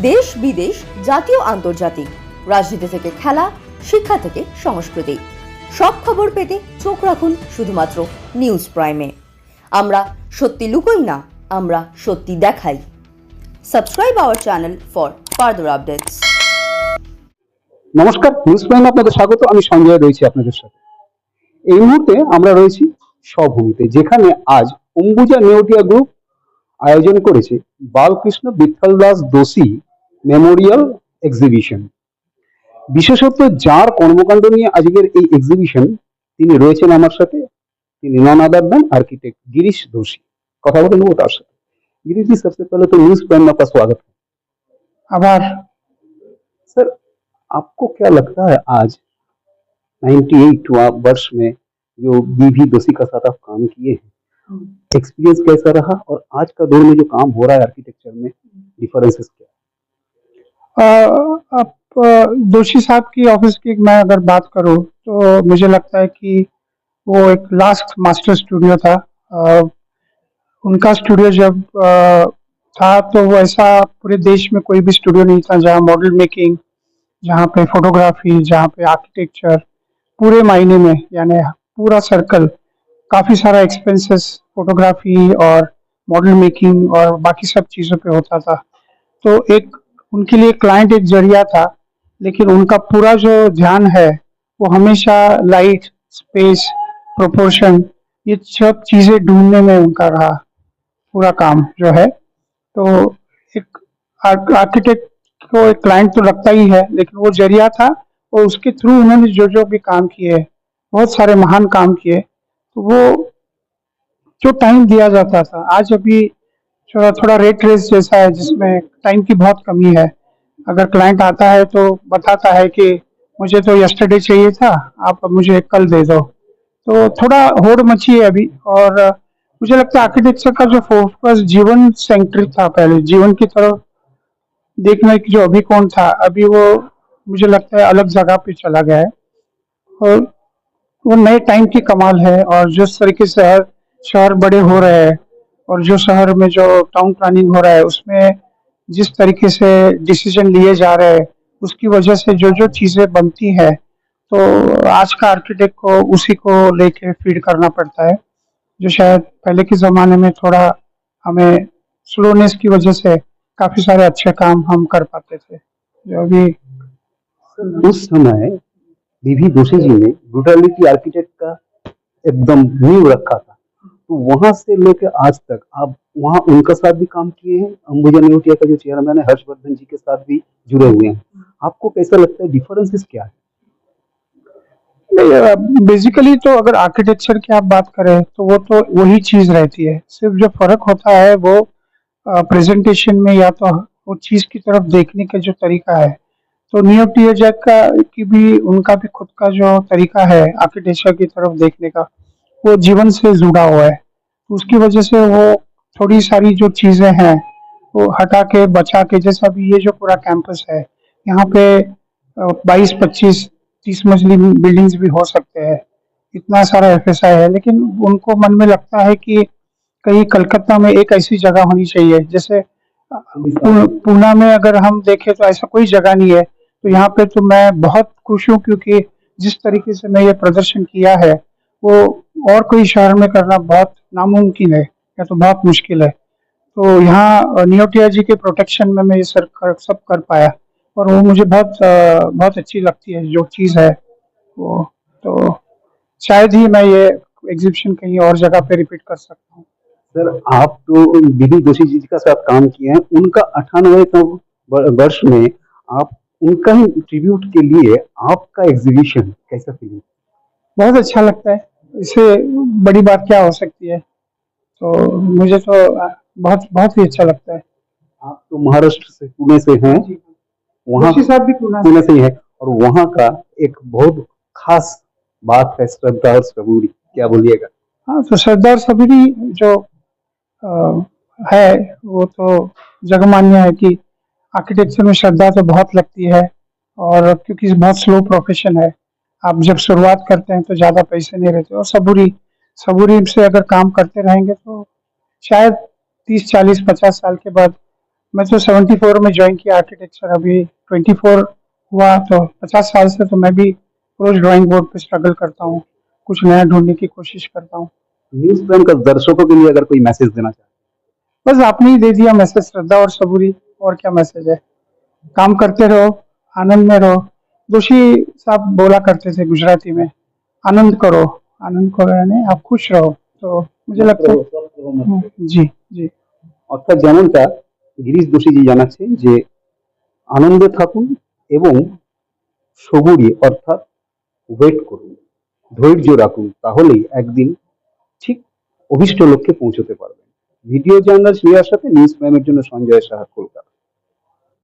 দেশ বিদেশ, জাতীয় আন্তর্জাতিক, রাজনীতি থেকে খেলা, শিক্ষা থেকে সংস্কৃতি, সব খবর পেতে চোখ রাখুন শুধুমাত্র নিউজ প্রাইমে। আমরা সত্যি লুকোই না, আমরা সত্যি দেখাই। Subscribe our channel for further updates. নমস্কার, নিউজ প্রাইমে আপনাদের স্বাগত। আমি সঞ্জয় রয়েছি আপনাদের সাথে। এই মুহূর্তে আমরা রয়েছি স্বভূমিতে, যেখানে আজ অম্বুজা নেওটিয়া গ্রুপ আয়োজন করেছে বালকৃষ্ণ বিঠল দাস দোষী মেমোরিয়াল এক্সিবিশন। বিশেষত যার কর্মকাণ্ড নিয়ে আজকের এই এক্সিবিশন, তিনি রয়েছেন আমার সাথে। তিনি নন আদার দেন आर्किटेक्ट गिरीश दोषी। কথা বলে নেবো তার সাথে। गिरीश जी, सबसे पहले तो न्यूज प्राइम में आपका स्वागत है। आभार सर, आपको क्या लगता है आज 98वां वर्ष में जो बीवी दोषी का साथ आप काम किए हैं, एक्सपीरियंस कैसा रहा और आज का दौर में जो काम हो रहा है आर्किटेक्चर में, डिफरेंसेस क्या? आप दोषी साहब की ऑफिस की मैं अगर बात करूं तो मुझे लगता है कि वो एक लास्ट मास्टर स्टूडियो था। उनका स्टूडियो जब था तो वो ऐसा पूरे देश में कोई भी स्टूडियो नहीं था जहां मॉडल मेकिंग, जहां पे फोटोग्राफी, जहां पे आर्किटेक्चर पूरे मायने में, यानी पूरा सर्कल, काफ़ी सारा एक्सपेंसेस फोटोग्राफी और मॉडल मेकिंग और बाकी सब चीज़ों पे होता था। तो एक उनके लिए क्लाइंट एक जरिया था, लेकिन उनका पूरा जो ध्यान है वो हमेशा लाइट, स्पेस, प्रोपोर्शन, ये सब चीज़ें ढूंढने में उनका रहा पूरा काम जो है। तो एक आर्किटेक्ट को एक क्लाइंट तो लगता ही है, लेकिन वो जरिया था और उसके थ्रू उन्होंने जो जो भी काम किए, बहुत सारे महान काम किए। तो वो जो टाइम दिया जाता था, आज अभी थोड़ा थोड़ा रेट रेस जैसा है जिसमें टाइम की बहुत कमी है। अगर क्लाइंट आता है तो बताता है कि मुझे तो यस्टरडे चाहिए था, आप मुझे कल दे दो। तो थोड़ा होड़ मची है अभी। और मुझे लगता है आर्किटेक्चर का जो फोकस जीवन सेंट्रिक था, पहले जीवन की तरफ देखने की जो अभिकोण था, अभी वो मुझे लगता है अलग जगह पे चला गया है। और वो नए टाइम की कमाल है। और जिस तरीके से शहर बड़े हो रहे हैं और जो शहर में जो टाउन प्लानिंग हो रहा है उसमें जिस तरीके से डिसीजन लिए जा रहे हैं, उसकी वजह से जो जो चीज़ें बनती है, तो आज का आर्किटेक्ट को उसी को लेके फीड करना पड़ता है, जो शायद पहले के ज़माने में थोड़ा हमें स्लोनेस की वजह से काफ़ी सारे अच्छे काम हम कर पाते थे, जो अभी उस समय बीवी दोषी जी ने ब्रूटलिटी आर्किटेक्ट का एकदम नींव रखा था। तो वहां से लेकर आज तक आप वहां उनका साथ भी काम किए हैं, अंबुजा नेवटिया का जो चेयरमैन है हर्षवर्धन जी के साथ भी जुड़े हुए हैं। आपको कैसा लगता है, डिफरेंसेस क्या है? बेसिकली तो अगर आर्किटेक्चर की आप बात करें तो वो तो वही चीज़ रहती है। सिर्फ जो फर्क होता है वो प्रेजेंटेशन में, या तो वो चीज़ की तरफ देखने का जो तरीका है। तो नियोटिया का की भी, उनका भी खुद का जो तरीका है आर्किटेक्चर की तरफ देखने का, वो जीवन से जुड़ा हुआ है। तो उसकी वजह से वो थोड़ी सारी जो चीज़ें हैं वो हटा के बचा के, जैसा अभी ये जो पूरा कैंपस है, यहाँ पे 22, 25, 30 मंजिली बिल्डिंग्स भी हो सकते हैं, इतना सारा एफएसआई है। लेकिन उनको मन में लगता है कि कहीं कलकत्ता में एक ऐसी जगह होनी चाहिए, जैसे पूना में अगर हम देखें तो ऐसा कोई जगह नहीं है। तो यहाँ पे तो मैं बहुत खुश हूँ, क्योंकि जिस तरीके से मैं ये प्रदर्शन किया है वो और कोई शहर में करना बहुत नामुमकिन है, या तो बहुत मुश्किल है। तो यहाँ नियोटिया जी के प्रोटेक्शन में मैं ये सब कर पाया, और वो मुझे बहुत अच्छी लगती है जो चीज़ है वो। तो शायद ही मैं ये एग्जीबिशन कहीं और जगह पे रिपीट कर सकता हूँ। सर, आप तो बीवी दोषी जी का साथ काम किए हैं, उनका 98वां वर्ष में आप उनका ही ट्रिब्यूट के लिए आपका एग्जीबिशन कैसा फील? बहुत अच्छा लगता है, इससे बड़ी बात क्या हो सकती है। तो मुझे तो बहुत बहुत ही अच्छा लगता है। आप तो महाराष्ट्र से, पुणे से हैं, वहाँ साहब भी पुणे से ही है, और वहाँ का एक बहुत खास बात है श्रद्धा और सबूरी, क्या बोलिएगा? हाँ, तो सरदार सबरी जो है वो तो जगमान्य है कि आर्किटेक्चर में श्रद्धा तो बहुत लगती है। और क्योंकि बहुत स्लो प्रोफेशन है, आप जब शुरुआत करते हैं तो ज़्यादा पैसे नहीं रहते। और सबूरी से अगर काम करते रहेंगे तो शायद 30, 40, 50 साल के बाद मैं तो 74 में ज्वाइन किया आर्किटेक्चर, अभी 24 हुआ, तो 50 साल से तो मैं भी रोज ड्राइंग बोर्ड पे स्ट्रगल करता हूँ, कुछ नया ढूंढने की कोशिश करता हूँ। न्यूज प्राइम का दर्शकों के लिए अगर कोई मैसेज देना चाहे? बस आपने ही दे दिया मैसेज, श्रद्धा और सबूरी, और क्या मैसेज है। काम करते रहो, आनंद में रहो। जोशी साहब बोला करते थे गुजराती में, आनंद करो यानी आप खुश रहो। तो मुझे लगता है जी जी অর্থাৎ যেমনটা গিরিশ দোষীজি জানাচ্ছেন যে আনন্দে থাকুন এবং সবুরি অর্থাৎ ওয়েট করুন, ধৈর্য রাখুন, তাহলেই একদিন ঠিক অভিষ্ট লক্ষ্যে পৌঁছতে পারবেন। ভিডিও জার্নালিস্ট রিয়ার সাথে নিউজ প্রাইমের জন্য সঞ্জয় সাহা, কলকাতা।